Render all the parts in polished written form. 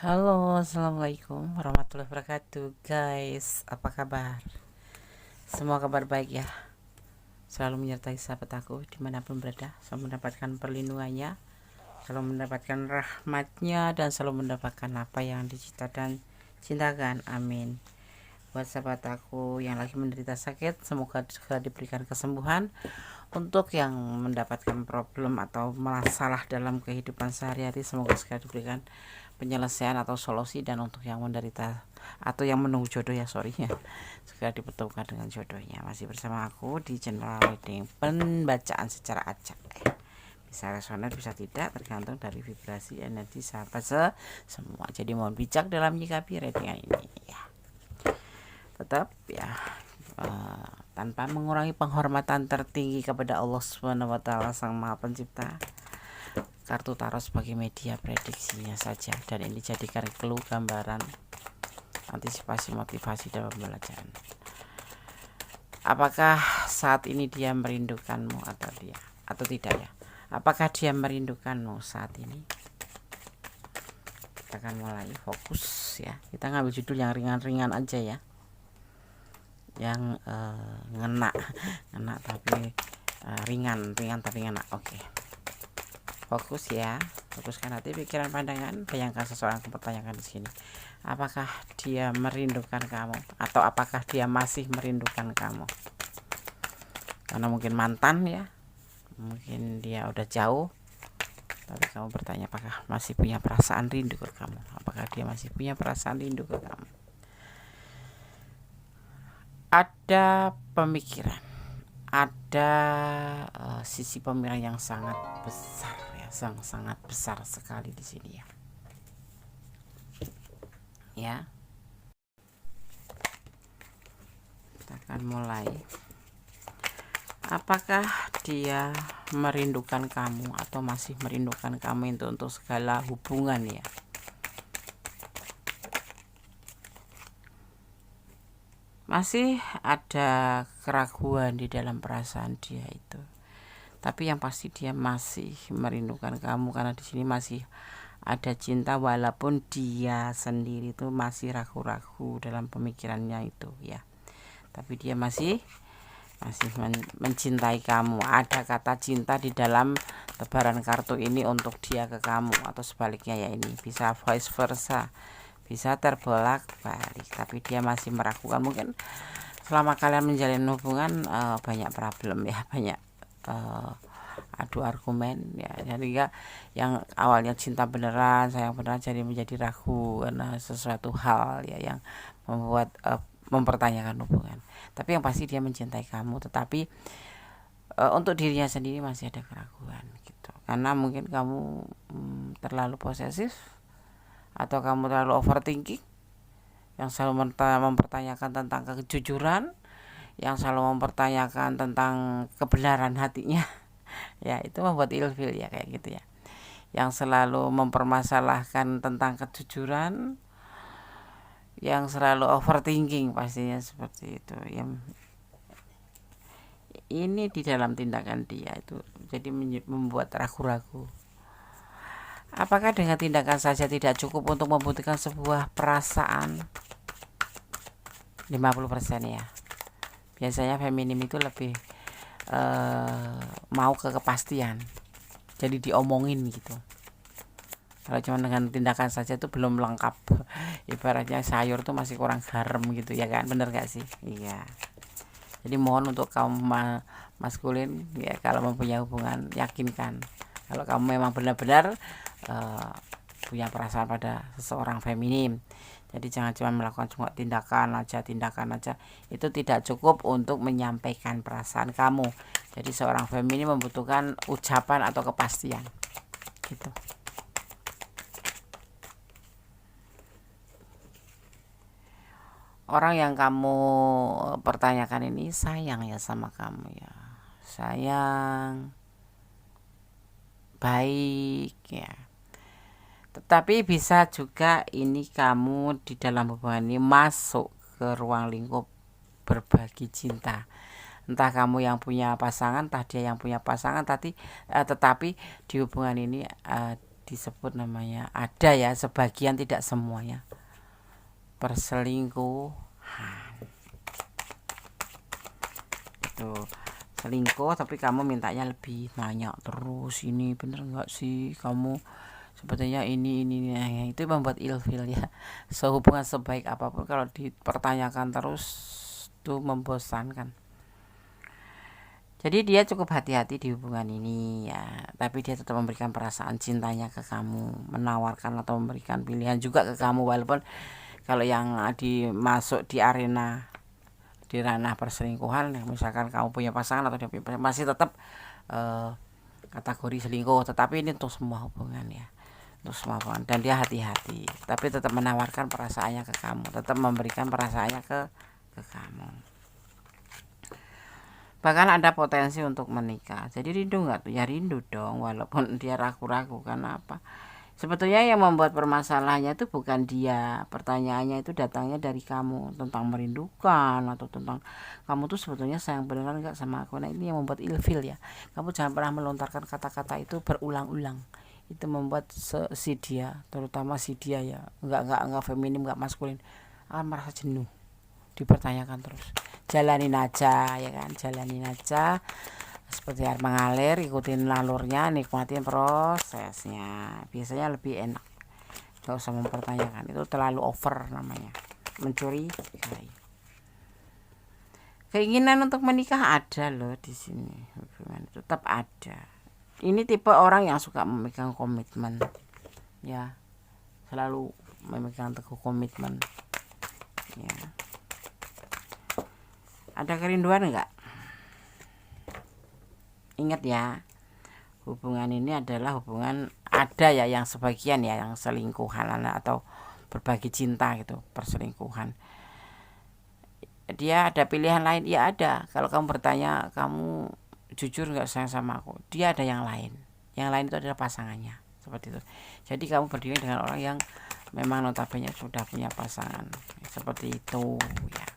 Halo, assalamualaikum warahmatullahi wabarakatuh, guys. Apa kabar? Semua kabar baik ya. Selalu menyertai sahabat aku dimanapun berada, selalu mendapatkan perlindungannya, selalu mendapatkan rahmatnya, dan selalu mendapatkan apa yang dicita dan cintakan. Amin. Buat sahabat aku yang lagi menderita sakit, semoga segera diberikan kesembuhan. Untuk yang mendapatkan problem atau masalah dalam kehidupan sehari-hari, semoga segera diberikan penyelesaian atau solusi. Dan untuk yang menderita atau yang menunggu jodoh ya, segera dipertemukan dengan jodohnya. Masih bersama aku di channel reading pembacaan secara acak. Bisa resonan bisa tidak, tergantung dari vibrasi energi sahabat semua. Jadi mohon bijak dalam menyikapi readingan ini ya. Tetap ya, tanpa mengurangi penghormatan tertinggi kepada Allah SWT Sang Maha Pencipta. Kartu tarot sebagai media prediksinya saja, dan ini dijadikan clue, gambaran, antisipasi, motivasi dalam pembelajaran. Apakah saat ini dia merindukanmu atau tidak ya? Apakah dia merindukanmu saat ini? Kita akan mulai fokus ya. Kita ngambil judul yang ringan-ringan aja ya, yang ngena tapi ringan tapi ngena. Oke. Fokus ya, fokuskan hati, pikiran, pandangan. Bayangkan seseorang mempertanyakan di sini, apakah dia merindukan kamu atau apakah dia masih merindukan kamu? Karena mungkin mantan ya, mungkin dia udah jauh, tapi kamu bertanya apakah masih punya perasaan rindu ke kamu? Apakah dia masih punya perasaan rindu ke kamu? Ada pemikiran, ada sisi pemikiran yang sangat besar ya, sangat besar sekali di sini ya. Ya, kita akan mulai. Apakah dia merindukan kamu atau masih merindukan kamu itu untuk segala hubungan ya? Masih ada keraguan di dalam perasaan dia itu, tapi yang pasti dia masih merindukan kamu, karena di sini masih ada cinta, walaupun dia sendiri itu masih ragu-ragu dalam pemikirannya itu ya, tapi dia masih mencintai kamu. Ada kata cinta di dalam tebaran kartu ini untuk dia ke kamu, atau sebaliknya ya, ini bisa vice versa, bisa terbolak-balik, tapi dia masih meragukan. Mungkin selama kalian menjalin hubungan banyak problem ya, banyak adu argumen ya, jadi ya, yang awalnya cinta beneran, sayang beneran, jadi menjadi ragu karena sesuatu hal ya yang membuat mempertanyakan hubungan. Tapi yang pasti dia mencintai kamu, tetapi untuk dirinya sendiri masih ada keraguan gitu, karena mungkin kamu terlalu posesif, atau kamu terlalu overthinking, yang selalu mempertanyakan tentang kejujuran, yang selalu mempertanyakan tentang kebenaran hatinya ya, itu membuat ilfil ya, kayak gitu ya, yang selalu mempermasalahkan tentang kejujuran, yang selalu overthinking, pastinya seperti itu ya. Ini di dalam tindakan dia itu jadi membuat ragu-ragu. Apakah dengan tindakan saja tidak cukup untuk membuktikan sebuah perasaan? 50% ya. Biasanya feminim itu lebih mau ke kepastian, jadi diomongin gitu. Kalau cuma dengan tindakan saja itu belum lengkap. Ibaratnya sayur tuh masih kurang garam gitu ya kan, bener gak sih? Iya. Jadi mohon untuk kaum maskulin ya, kalau mempunyai hubungan, yakinkan kalau kamu memang benar-benar punya perasaan pada seseorang feminim. Jadi jangan cuma melakukan cuma tindakan aja, itu tidak cukup untuk menyampaikan perasaan kamu. Jadi seorang feminim membutuhkan ucapan atau kepastian gitu. Orang yang kamu pertanyakan ini sayang ya sama kamu ya, sayang, baik ya. Tetapi bisa juga ini kamu di dalam hubungan ini masuk ke ruang lingkup berbagi cinta. Entah kamu yang punya pasangan, entah dia yang punya pasangan, tetapi di hubungan ini disebut namanya, ada ya sebagian, tidak semuanya, perselingkuhan. Itu selingkuh tapi kamu mintanya lebih, nanya terus, ini bener nggak sih kamu sebetulnya ini nah, itu membuat ilfil ya. Sehubungan sebaik apapun kalau dipertanyakan terus itu membosankan. Jadi dia cukup hati-hati di hubungan ini ya, tapi dia tetap memberikan perasaan cintanya ke kamu, menawarkan atau memberikan pilihan juga ke kamu, walaupun kalau yang dimasuk di arena, di ranah perselingkuhan, misalkan kamu punya pasangan atau dia punya pasangan, masih tetap kategori selingkuh. Tetapi ini untuk semua hubungan ya, untuk semua hubungan, dan dia hati-hati, tapi tetap menawarkan perasaannya ke kamu, tetap memberikan perasaannya ke kamu. Bahkan ada potensi untuk menikah. Jadi rindu nggak tuh? Ya rindu dong, walaupun dia ragu-ragu. Karena apa? Sebetulnya yang membuat permasalahannya itu bukan dia. Pertanyaannya itu datangnya dari kamu, tentang merindukan atau tentang kamu tuh sebetulnya sayang beneran nggak sama aku. Nah ini yang membuat ilfil ya. Kamu jangan pernah melontarkan kata-kata itu berulang-ulang. Itu membuat si dia, terutama si dia ya, nggak feminim, nggak maskulin, akan merasa jenuh dipertanyakan terus. Jalanin aja ya kan, jalanin aja seperti air mengalir, ikutin alurnya, nikmatin prosesnya, biasanya lebih enak. Gak usah mempertanyakan, itu terlalu over namanya, mencuri. Keinginan untuk menikah ada loh di sini, hubungan tetap ada. Ini tipe orang yang suka memegang komitmen ya, selalu memegang teguh komitmen ya. Ada kerinduan enggak? Ingat ya, hubungan ini adalah hubungan, ada ya yang sebagian ya yang selingkuhan atau berbagi cinta gitu, perselingkuhan. Dia ada pilihan lain, ya ada. Kalau kamu bertanya, kamu jujur nggak sayang sama aku, dia ada yang lain. Yang lain itu adalah pasangannya, seperti itu. Jadi kamu berdiri dengan orang yang memang notabene sudah punya pasangan, seperti itu ya.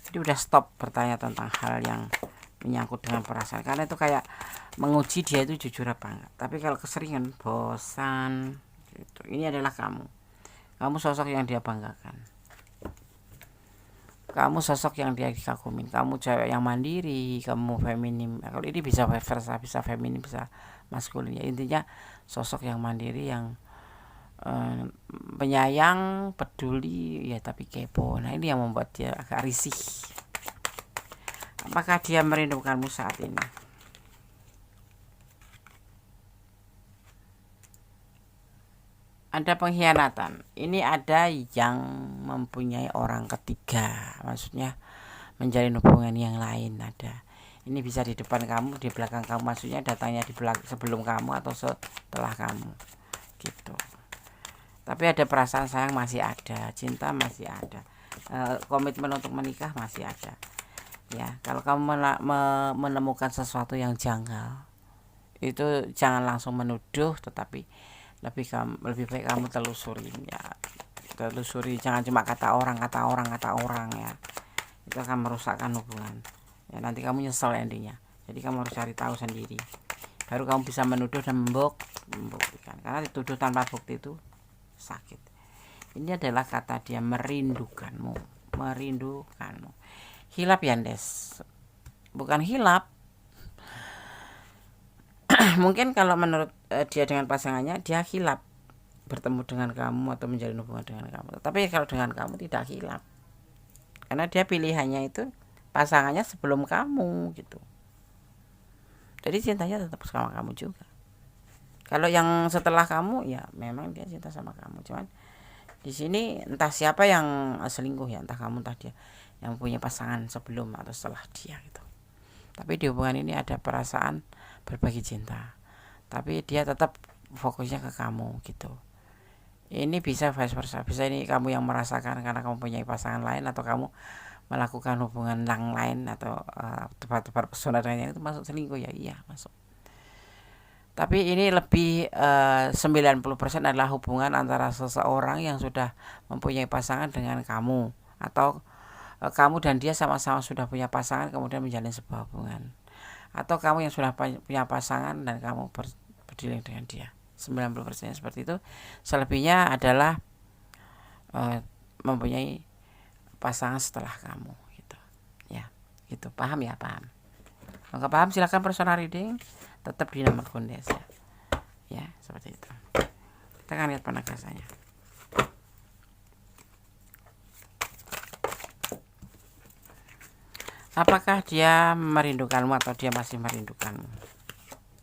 Jadi udah stop bertanya tentang hal yang menyangkut dengan perasaan, karena itu kayak menguji dia itu jujur apa enggak. Tapi kalau keseringan bosan gitu. Ini adalah kamu sosok yang dia banggakan, kamu sosok yang dia dikagumin, kamu cewek yang mandiri, kamu feminim. Kalau ini bisa versa, bisa feminim, bisa maskulin ya. Intinya sosok yang mandiri, yang penyayang, peduli ya, tapi kepo. Nah ini yang membuat dia agak risih. Apakah dia merindukanmu saat ini? Ada pengkhianatan. Ini ada yang mempunyai orang ketiga, maksudnya menjalin hubungan yang lain. Ada. Ini bisa di depan kamu, di belakang kamu, maksudnya datangnya di sebelum kamu atau setelah kamu gitu. Tapi ada perasaan sayang masih ada, cinta masih ada, komitmen untuk menikah masih ada ya. Kalau kamu menemukan sesuatu yang janggal, itu jangan langsung menuduh, tetapi lebih baik kamu telusuri ya. Telusuri, jangan cuma kata orang ya. Itu akan merusakkan hubungan ya, nanti kamu nyesel endingnya. Jadi kamu harus cari tahu sendiri, baru kamu bisa menuduh dan membuktikan. Karena dituduh tanpa bukti itu sakit. Ini adalah kata dia, merindukanmu. Hilap ya Des, bukan hilap. Mungkin kalau menurut dia dengan pasangannya, dia hilap bertemu dengan kamu atau menjalin hubungan dengan kamu. Tapi kalau dengan kamu tidak hilap, karena dia pilihannya itu pasangannya sebelum kamu gitu. Jadi cintanya tetap sama kamu juga. Kalau yang setelah kamu ya memang dia cinta sama kamu, cuman di sini entah siapa yang selingkuh ya, entah kamu entah dia, yang punya pasangan sebelum atau setelah dia gitu. Tapi di hubungan ini ada perasaan berbagi cinta, tapi dia tetap fokusnya ke kamu gitu. Ini bisa vice versa, bisa ini kamu yang merasakan karena kamu punya pasangan lain, atau kamu melakukan hubungan yang lain, atau tebar-tebar pesona dengan yang itu, masuk selingkuh ya, iya masuk. Tapi ini lebih 90% adalah hubungan antara seseorang yang sudah mempunyai pasangan dengan kamu, atau kamu dan dia sama-sama sudah punya pasangan kemudian menjalin sebuah hubungan, atau kamu yang sudah punya pasangan dan kamu dealing dengan dia. 90% seperti itu. Selebihnya adalah mempunyai pasangan setelah kamu gitu. Ya, gitu. Paham ya? Paham. Kalau paham silakan personal reading, tetap di nomor kondes ya. Ya, seperti itu. Kita akan lihat penegasannya. Apakah dia merindukanmu atau dia masih merindukanmu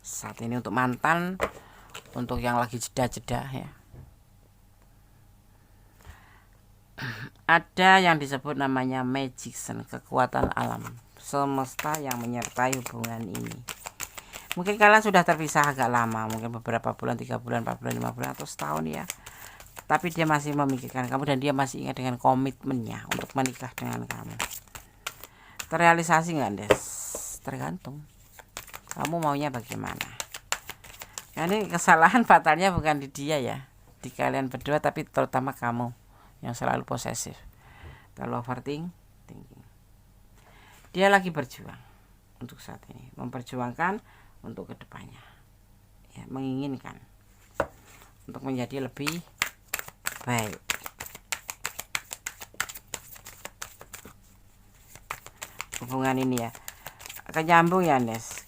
saat ini? Untuk mantan, untuk yang lagi jeda-jeda ya. Ada yang disebut namanya magician, kekuatan alam semesta yang menyertai hubungan ini. Mungkin kalian sudah terpisah agak lama, mungkin beberapa bulan, 3 bulan, 4 bulan, 5 bulan, atau setahun ya. Tapi dia masih memikirkan kamu dan dia masih ingat dengan komitmennya untuk menikah dengan kamu. Terrealisasi nggak, Des? Tergantung kamu maunya bagaimana. Ini kesalahan fatalnya bukan di dia ya, di kalian berdua, tapi terutama kamu yang selalu posesif, terlalu overthinking. Dia lagi berjuang untuk saat ini, memperjuangkan untuk kedepannya ya, menginginkan untuk menjadi lebih baik. Hubungan ini ya akan nyambung ya, Nes.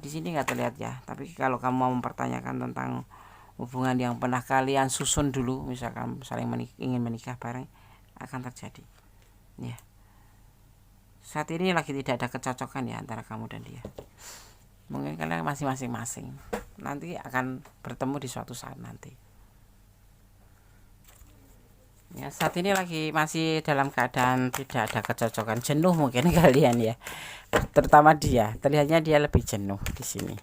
Di sini nggak terlihat ya, tapi kalau kamu mau mempertanyakan tentang hubungan yang pernah kalian susun dulu, misalkan saling ingin menikah bareng, akan terjadi ya. Saat ini lagi tidak ada kecocokan ya antara kamu dan dia. Mungkin kalian masih masing-masing, nanti akan bertemu di suatu saat nanti ya. Saat ini lagi masih dalam keadaan tidak ada kecocokan, jenuh mungkin kalian ya, terutama dia. Terlihatnya dia lebih jenuh di sini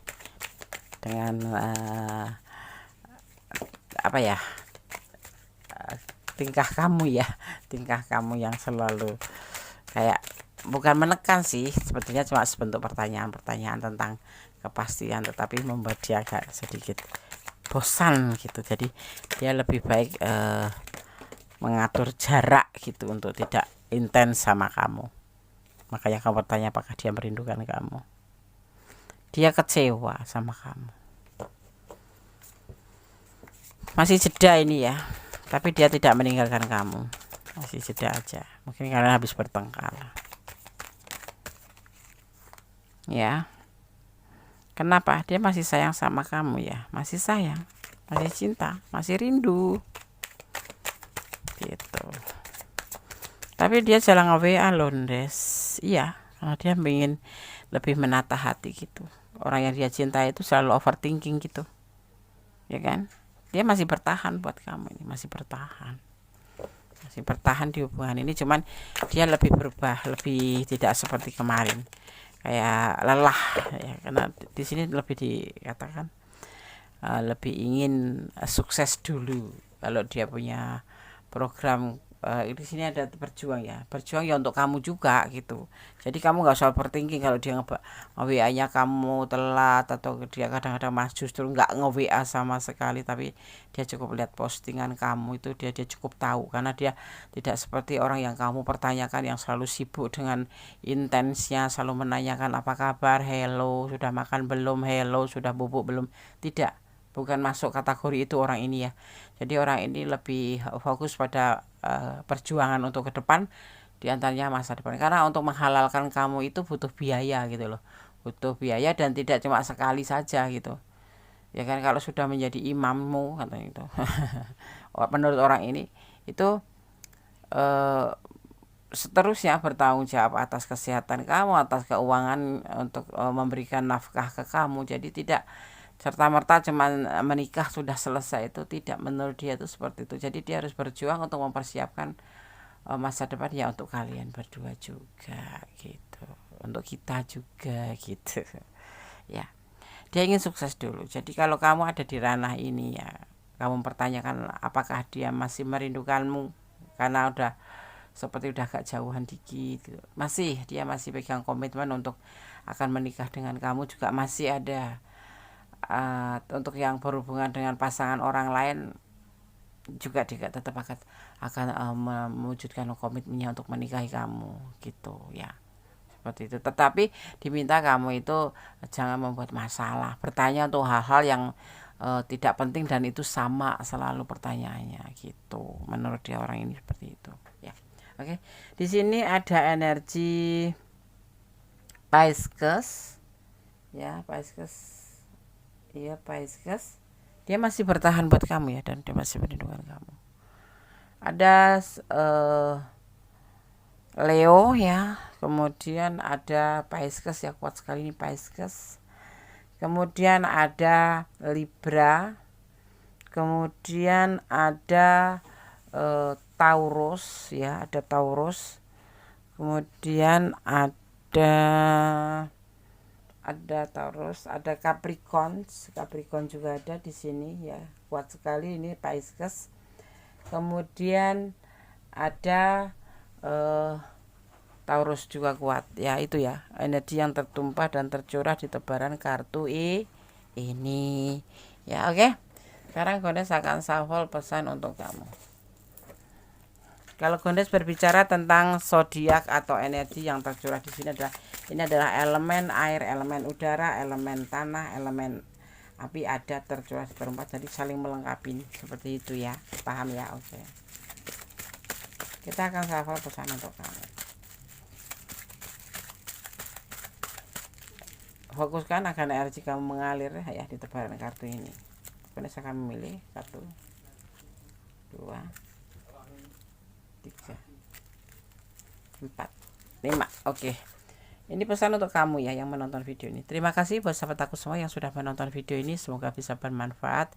dengan apa ya, tingkah kamu ya, tingkah kamu yang selalu kayak bukan menekan sih, sepertinya cuma sebentuk pertanyaan-pertanyaan tentang kepastian, tetapi membuat dia agak sedikit bosan gitu. Jadi dia lebih baik mengatur jarak gitu untuk tidak intens sama kamu. Makanya kamu bertanya apakah dia merindukan kamu. Dia kecewa sama kamu. Masih jeda ini ya, tapi dia tidak meninggalkan kamu. Masih jeda aja. Mungkin kalian habis bertengkar ya. Kenapa? Dia masih sayang sama kamu ya. Masih sayang, masih cinta, masih rindu gitu. Tapi dia jarang nge-WA loh, Des. Iya, karena dia ingin lebih menata hati gitu. Orang yang dia cintai itu selalu overthinking gitu, ya kan? Dia masih bertahan buat kamu ini, masih bertahan di hubungan ini. Cuman dia lebih berubah, lebih tidak seperti kemarin, kayak lelah ya. Karena di sini lebih dikatakan lebih ingin sukses dulu. Kalau dia punya program di sini ada berjuang ya untuk kamu juga gitu. Jadi kamu nggak usah overthinking kalau dia nge-WA-nya kamu telat, atau dia kadang-kadang justru nggak nge-WA sama sekali, tapi dia cukup lihat postingan kamu itu, dia cukup tahu, karena dia tidak seperti orang yang kamu pertanyakan, yang selalu sibuk dengan intensnya, selalu menanyakan apa kabar, hello sudah makan belum, hello sudah bubuk belum. Tidak, bukan masuk kategori itu orang ini ya. Jadi orang ini lebih fokus pada perjuangan untuk ke depan, diantaranya masa depan. Karena untuk menghalalkan kamu itu butuh biaya gitu loh, butuh biaya, dan tidak cuma sekali saja gitu ya kan. Kalau sudah menjadi imammu katanya itu menurut orang ini itu seterusnya bertanggung jawab atas kesehatan kamu, atas keuangan, untuk memberikan nafkah ke kamu. Jadi tidak serta-merta cuman menikah sudah selesai, itu tidak. Menurut dia itu seperti itu. Jadi dia harus berjuang untuk mempersiapkan masa depan ya, untuk kalian berdua juga gitu, untuk kita juga gitu ya. Dia ingin sukses dulu. Jadi kalau kamu ada di ranah ini ya, kamu mempertanyakan apakah dia masih merindukanmu, karena udah seperti udah agak jauhan dikit gitu. Dia masih pegang komitmen untuk akan menikah dengan kamu, juga masih ada untuk yang berhubungan dengan pasangan orang lain juga dia tetap akan mewujudkan komitmennya untuk menikahi kamu gitu ya, seperti itu. Tetapi diminta kamu itu jangan membuat masalah, bertanya untuk hal-hal yang tidak penting dan itu sama selalu pertanyaannya gitu. Menurut dia orang ini seperti itu ya. Oke, di sini ada energi Pisces ya, Pisces iya, Pisces dia masih bertahan buat kamu ya, dan dia masih melindungi kamu. Ada Leo ya, kemudian ada Pisces ya, kuat sekali ini Pisces. Kemudian ada Libra, kemudian ada Taurus ya, ada Taurus. Kemudian ada Taurus, ada Capricorn juga ada di sini ya, kuat sekali ini Pisces. Kemudian ada Taurus juga kuat ya, itu ya energi yang tertumpah dan tercurah di tebaran kartu ini ya. Oke, sekarang Gondes akan shuffle pesan untuk kamu. Kalau Gondes berbicara tentang zodiak atau energi yang tercurah di sini adalah elemen air, elemen udara, elemen tanah, elemen api ada tercurah di berempat, jadi saling melengkapi seperti itu ya, paham ya? Oke. Kita akan shuffle pesan untuk kamu. Fokuskan agar energi kamu mengalir ya di tebaran kartu ini. Kemudian saya akan memilih 1, 2, 3, 4, 5. Oke. Ini pesan untuk kamu ya yang menonton video ini. Terima kasih buat sahabat aku semua yang sudah menonton video ini. Semoga bisa bermanfaat.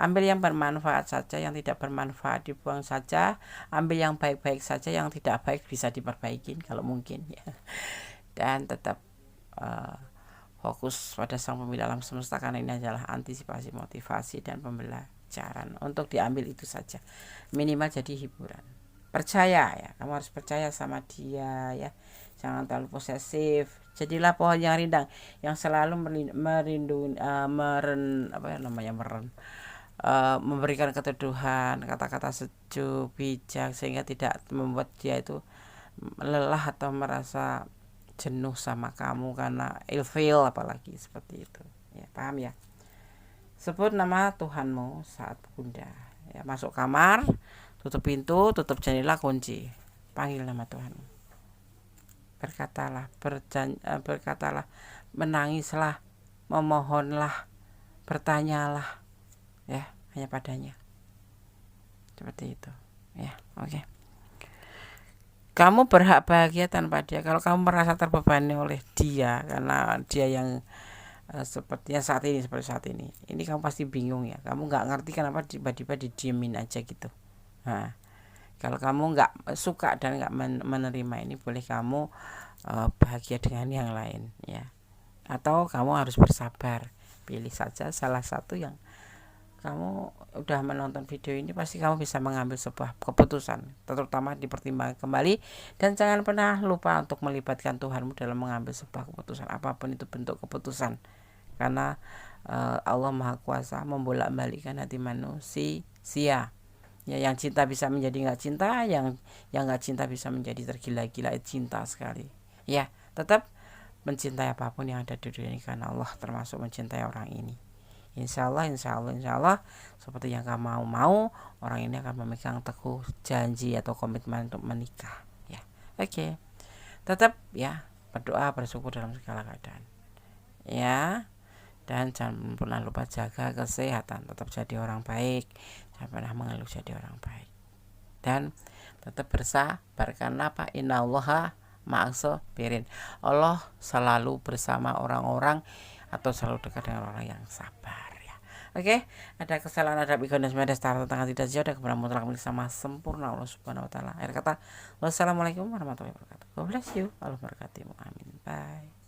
Ambil yang bermanfaat saja, yang tidak bermanfaat dibuang saja. Ambil yang baik-baik saja, yang tidak baik bisa diperbaiki kalau mungkin ya. Dan tetap fokus pada sang pemilik alam semesta, karena ini adalah antisipasi, motivasi, dan pembelajaran. Untuk diambil itu saja, minimal jadi hiburan. Percaya ya, kamu harus percaya sama dia ya. Jangan terlalu posesif. Jadilah pohon yang rindang, yang selalu memberikan keteduhan, kata-kata sejuk, bijak, sehingga tidak membuat dia itu lelah atau merasa jenuh sama kamu karena ilfil, apalagi seperti itu ya, paham ya? Sebut nama Tuhanmu saat bunda ya, masuk kamar, tutup pintu, tutup jendela, kunci, panggil nama Tuhanmu, berkatalah, menangislah, memohonlah, bertanyalah ya, hanya padanya, seperti itu ya. Oke. Kamu berhak bahagia tanpa dia. Kalau kamu merasa terbebani oleh dia karena dia yang seperti saat ini, ini kamu pasti bingung ya. Kamu nggak ngerti kenapa tiba-tiba didiemin aja gitu. Nah, kalau kamu nggak suka dan nggak menerima ini, boleh kamu bahagia dengan yang lain ya. Atau kamu harus bersabar. Pilih saja salah satu yang kamu udah menonton video ini, pasti kamu bisa mengambil sebuah keputusan, terutama dipertimbangkan kembali, dan jangan pernah lupa untuk melibatkan Tuhanmu dalam mengambil sebuah keputusan, apapun itu bentuk keputusan, karena Allah Maha Kuasa membolak-balikkan hati manusia ya. Yang cinta bisa menjadi nggak cinta, yang nggak cinta bisa menjadi tergila-gila cinta sekali ya. Tetap mencintai apapun yang ada di dunia ini, karena Allah termasuk mencintai orang ini. Insya Allah seperti yang kamu mau, orang ini akan memegang teguh janji atau komitmen untuk menikah ya. Oke. Tetap ya berdoa, bersyukur dalam segala keadaan ya, dan jangan pernah lupa jaga kesehatan, tetap jadi orang baik, jangan pernah mengeluh, jadi orang baik, dan tetap bersabar, karena apa? Innallaha ma'as-sabirin. Allah selalu bersama orang-orang atau selalu dekat dengan orang yang sabar ya. Oke, ada kesalahan, ada ikon dan semuanya setara tentang tidak jauh, ada kebenaran mutlak milik sama sempurna Allah Subhanahu wa taala. Akhir kata, wassalamualaikum warahmatullahi wabarakatuh. God bless you. Allah berkati. Amin. Bye.